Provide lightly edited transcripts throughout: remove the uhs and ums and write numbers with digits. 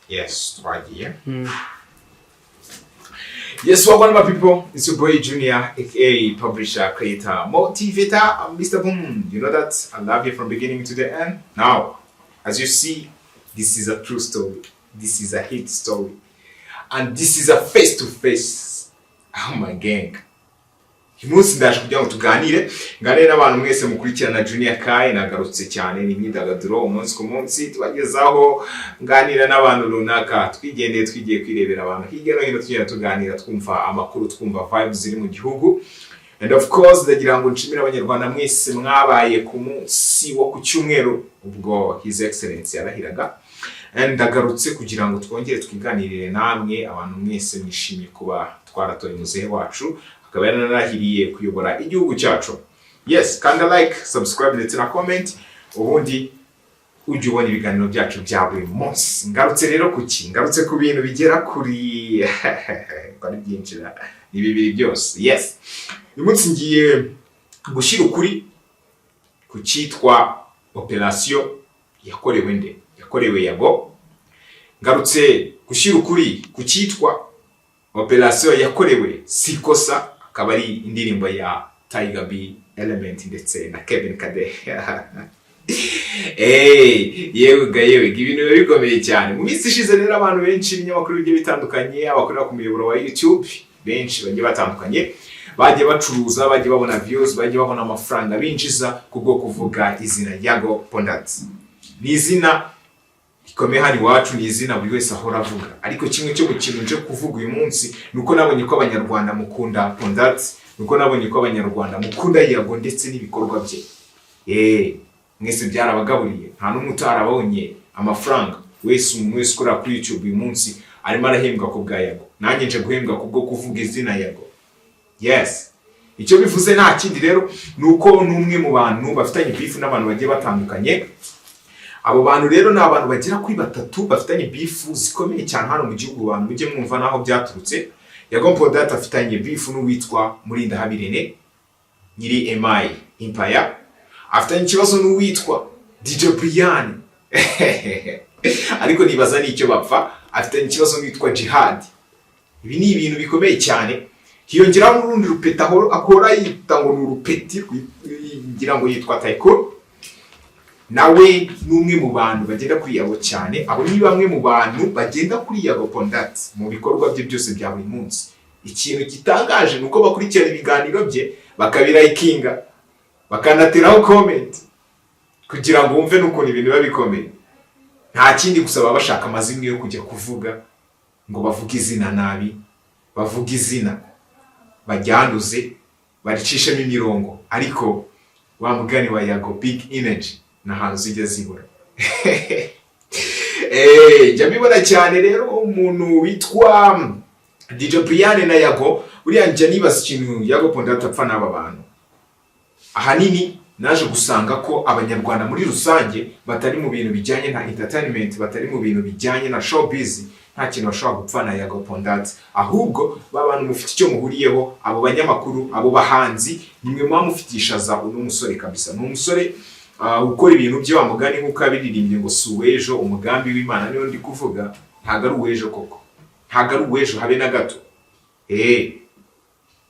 Yes, right here. Yes, welcome my people. It's your boy Junior, aka publisher, creator, motivator, I'm Mr. Boom. You know that I love you from beginning to the end. Now, as you see, this is a true story. This is a hit story. And this is a face-to-face. Oh my gang. Umunsi ndaje kugira ngo tuganire n'abantu mwese mukurikirana Junior Kai nagarutse cyane n'imyidagaduro umunsi ku munsi tubagezaho nganira n'abantu runaka twigiye kwirebera abantu hirya no hino tugenda tuganira twumva amakuru twumva vibes ziri mu gihugu. And of course ndagira ngo nshimire abanyarwanda mwese mwabaye ku munsi wo ku cyumweru ubwo His Excellency yarahiraga. And ndagarutse kugira ngo twongere twiganirire namwe abantu mwese mwishimiye kuba twaratoye muzehe wacu akaba yanarahiriye kuyobora igihugu cyacu. Yes, kanda like, subscribe ndetse na comment ubundi ujye ubona ibiganiro byacu bya buri munsi. Ngarutse rero ngarutse ku bintu bigera kuri bari byinjira ni bibiri byose. Yes, uyu munsi ngiye gushyira ukuri ku cyitwa operation yakorewe Yago. Ngarutse gushyira ukuri ku cyitwa operation yakorewe Sikosa, akaba ari indirimbo ya Tiger B Element ndetse na Kevin Kade. Yewe ibintu bikomeye cyane. Mu minsi ishize rero abantu benshi ibinyamakuru bigiye bitandukanye abakorera ku muyoboro wa YouTube benshi bagiye batandukanye bagiye bacuruza, bagiye babona views, bagiye babona amafaranga binjiza kubwo kuvuga izina Yago Pondat. Ni izina ikomeye hano iwacu, ni izina buri wese ahora avuga, ariko kimwe cyo gukintu nje kuvuga uyu munsi nuko nabonye ko abanyarwanda mukunda Pondat, nuko nabonye ko abanyarwanda mukunda Yago ndetse n'ibikorwa bye. Mwese byarabagaburiye, nta n'umwe utarabonye amafaranga. Umuntu wese ukora kuri YouTube uyu munsi arimo arahembwa ku bwa Yago, nanjye nje guhembwa kubwo kuvuga izina Yago. Yes, icyo bivuze nta kindi rero nuko n'umwe mu bantu bafitanye beef n'abantu bagiye batandukanye. Abo bantu rero ni abantu bagera kuri batatu bafitanye beef zikomeye cyane hano mu gihugu. Abantu mujye mwumva naho byaturutse. Yago Pondat afitanye beef n'uwitwa Murindahabirene nyiri MI Empire, afitanye ikibazo n'uwitwa DJ Brian ariko nibaza n'icyo bapfa. Afitanye ikibazo n'uwitwa Jihad. Ibi ni ibintu bikomeye cyane. Hiyongeraho n'urundi rupeta akora yita ngo n'urupeti ngira ngo yitwa Tycoon, nawe n'umwe mu bantu bagenda kuri Yago cyane. Abo ni bamwe mu bantu bagenda kuri Yago Pondat mu bikorwa bye byose bya buri munsi. Ikintu gitangaje nuko bakurikirana ibiganiro bye bakabirayikinga bakanateraho comment kugira ngo wumve nuko ibintu biba bikomeye. Nta kindi gusa baba bashaka amazimwe yo kujya kuvuga ngo bavuge izina nabi, bavuga izina bajyanduze, baricishemo imirongo. Ariko wa mugani wa Yago big energy na hantu zijya zibura. Jya mbibona cyane rero umuntu witwa DJ Brian na Yago, uriya njya nibaza ikintu Yago Pondat apfa n'aba bantu. Ahanini naje gusanga ko abanyarwanda muri rusange batari mu bintu bijyanye na entertainment, batari mu bintu bijyanye na showbiz, nta kintu bashobora gupfa na Yago Pondat. Ahubwo babantu mufite icyo muhuriyeho, abo banyamakuru, abo bahanzi, nimwe muba mufitishaza uno musore kabisa. Ni umusore ukora ibintu byo wamugani nk'uko abiririmbye ngo suwejo umugambi w'Imana niyo ndi kuvuga. Ntago ari uwejo koko, ntago ari uwejo habe na gato.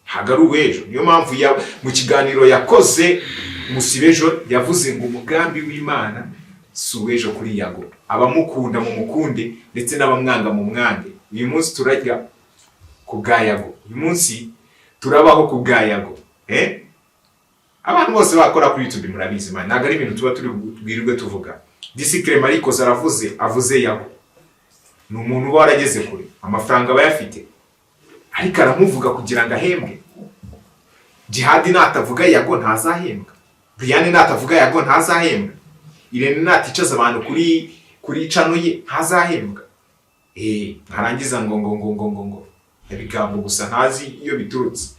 Ntago ari uwejo. Niyo mpamvu mu kiganiro yakoze Musibejo yavuze ngo umugambi w'Imana suwejo kuri Yago. Abamukunda mu mukunde ndetse n'abamwanga mu mwange. Uyu munsi turajya ku bwa Yago, uyu munsi turabaho ku bwa Yago. Abantu bose bakora kuri YouTube murabizi man, ntago ari ibintu tuba turi bwirirwe tuvuga. Disikre Mariko avuze Yago ni umuntu uba warageze kure, amafaranga bayafite, ariko aramuvuga kugira ngo ahembwe. Jihad natavuga Yago ntazahembwa, Brian natavuga Yago ntazahembwa, Irene naticaza abantu kuri channel ye ntazahembwa. Nkarangiza ngo ibigambo gusa ntazi iyo biturutse.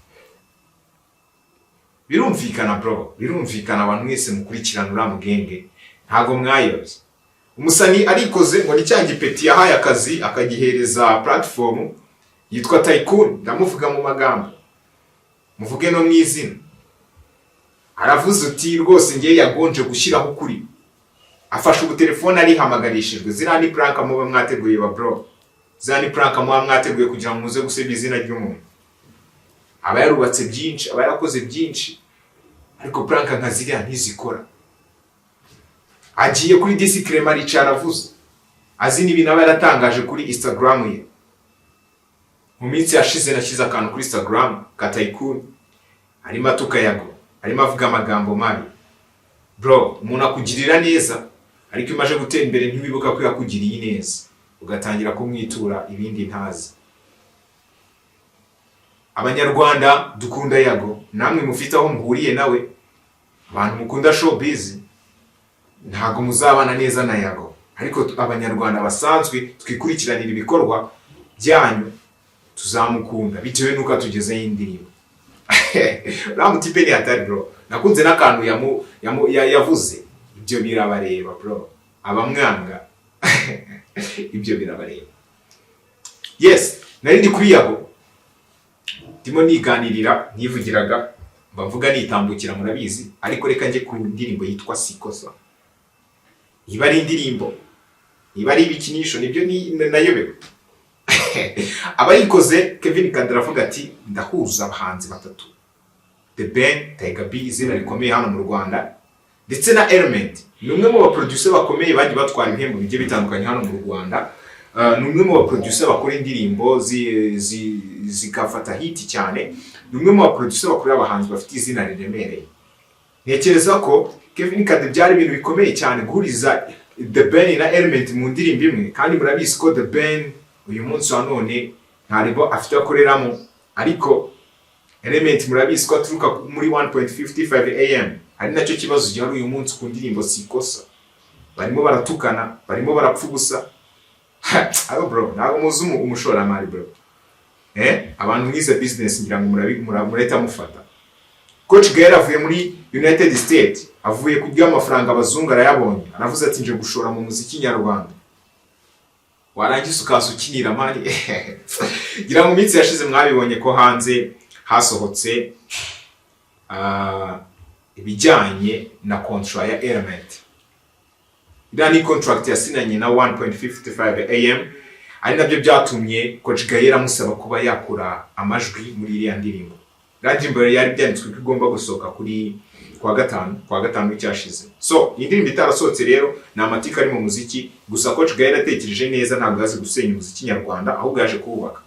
Birumvikana bro, birumvikana abantu mwese mukurikirana uramugenge ntago mwayobye. Umusani arikoze ngo ni cyangipeti yahaye akazi akagihereza platform yitwa Tycoon. Ndamuvuga mu magambo, muvuge no mwizina. Aravuze uti rwose ngiye yagonje gushyiraho kuri afashe ubutelefone arihamagarishijwe. Ziriya ni prank muba mwateguye ba bro, ziriya ni prank muba mwateguye kugira ngo muze gusebya izina ry'umuntu. Aba yarubatse byinshi, aba yarakoze byinshi, ariko prank nka ziriya ntizikora. Agiye kuri Disclaimer aricara avuze, azi n'ibintu aba yaratangaje kuri Instagram ye. Mu minsi yashize nashyize akantu kuri Instagram ka Tycoon, arimo atuka Yago, arimo avuga amagambo mabi. Bro, umuntu akugirira neza, ariko imaje gutera imbere ntiwibuka ko yakugiriye neza, ugatangira kumwitura ibindi ntazi. Abanyarwanda dukunda Yago, namwe mufite aho muhuriye nawe, abantu mukunda showbiz, ntago muzabana neza na Yago, ariko abanyarwanda basanzwe twikurikiranira ibikorwa byanyu tuzamukunda bitewe nuko atugezeho indirimbo. Ramutipe ni hatari bro, nakunze n'akantu yavuze, ibyo birabareba bro, abamwanga ibyo birabareba. Yes, nari ndi kuri Yago, ndimo niganirira, nivugiraga, mbavuga nitambukira murabizi, ariko reka nje ku ndirimbo yitwa Sikosa. Iba ari indirimbo, iba ari ibikinisho, nibyo nayobewe. Abayikoze Kevin Kandara avuga ati ndahuza abahanzi batatu, The Ben, Tiger B, izina rikomeye hano mu Rwanda, ndetse na Element, ni umwe mu baproducer bakomeye bagiye batwara ibihembo bigiye bitandukanye hano mu Rwanda. Ni umwe mu baproducer bakora indirimbo zikafata hit cyane, ni umwe mu baproducer bakorera abahanzi bafite izina riremereye. Ntekereza ko Kevin Kandara byari ibintu bikomeye cyane guhuriza The Ben na Element mu ndirimbo imwe, kandi murabizi ko The Ben uyu munsi wa none ntaribo afite akoreramo, ariko Element murabizi ko aturuka muri 1.55 AM. Hari nacyo kibazo gihari uyu munsi ku ndirimbo Sikosa, barimo baratukana, barimo barapfubusa. Abo bro, ntago muzi umushoramari bro. Abantu mwize business ngira ngo mureta mufata. Coach Gael avuye muri United States, avuye kurya amafaranga abazungu arayabonye, aravuze ati nje gushora mu muziki nyarwanda. Warangiza ukasukinira mani. Gira mu minsi yashize mwabibonye ko hanze hasohotse ibijyanye na contract ya Element. Iriya ni contract yasinanye na 1.55 AM, ari nabyo byatumye Coach Gael amusaba kuba yakura amajwi muri iriya ndirimbo. Ndirimbo yari byanditswe ko igomba gusohoka kuri kwa gatanu cyashize. So iyi ndirimbo itarasohotse rero ni amatika ari mu muziki, gusa Coach Gael atekereje neza, ntabwo yazi gusenya umuziki nyarwanda, ahubwo yaje kuwubaka.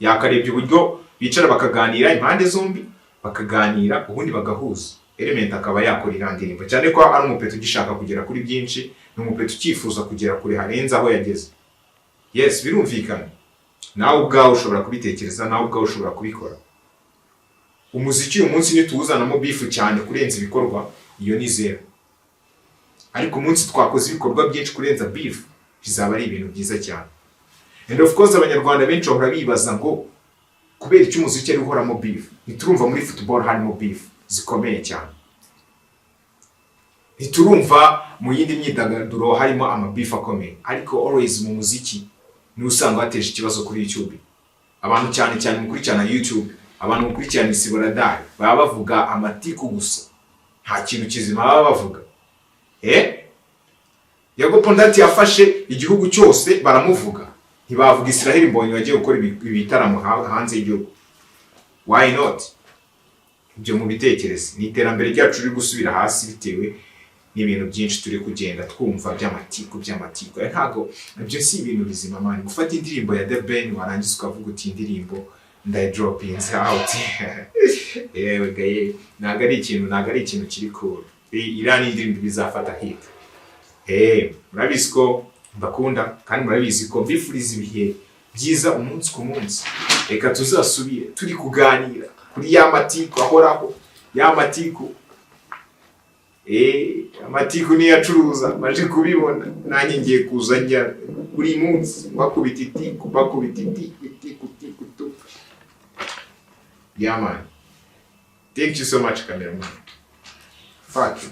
Yakarebye uburyo bicara bakaganira impande zombi, bakaganira ubundi bagahuza. Element akaba yakora iriya ndirimbo, cyane ko ari umupeto ugishaka kugera kuri byinshi, ni umupeto ukifuza kugera kure harenze aho yageze. Yes, birumvikana. Nawe ubwawe ushobora kubitekereza, nawe ubwawe ushobora kubikora. Umuziki uyu munsi nituwuzanamo beef cyane kurenza ibikorwa, iyo ni zero. Ariko umunsi twakoze ibikorwa byinshi kurenza beef, bizaba ari ibintu byiza cyane. And of course abanyarwanda benshi bahora bibaza ngo kubera icyo umuziki ari uhoramo beef. Niturumva muri football harimo beef zikomeye cyane, niturumva mu yindi myidagaduro harimo amabeef akomeye, ariko always mu muziki ni usanga hateje ikibazo kuri YouTube. Abantu cyane mukurikirana YouTube, abantu mukurikirana Isiboradari baba bavuga amatiku gusa, nta kintu kizima baba bavuga. Yago Pondati yafashe igihugu cyose baramuvuga, ntibavuga Israel Mbonyi wagiye gukora ibitaramo hanze y'igihugu. Why not? Ibyo mu bitekerezo ni iterambere ryacu riri gusubira hasi bitewe n'ibintu byinshi turi kugenda twumva by'amatiku. Ntago ibyo si ibintu bizima mani. Gufata indirimbo ya The Ben warangiza ukavuga uti indirimbo ndai droppings out. Yewe gaye, ntago ari ikintu kiri cool. Irani indirimbo bizafata hit. Murabizi ko mbakunda, kandi murabizi ko mbifuriza ibihe byiza umunsi ku munsi. Reka tuzasubire turi kuganira kuri ya matiku ahoraho, ya matiku. Amatiku ni yacuruza, maje kubibona, nanjye ngiye kuzajya buri munsi bakubita itiku. Yeah man. Thank you so much cameraman. Fuck you.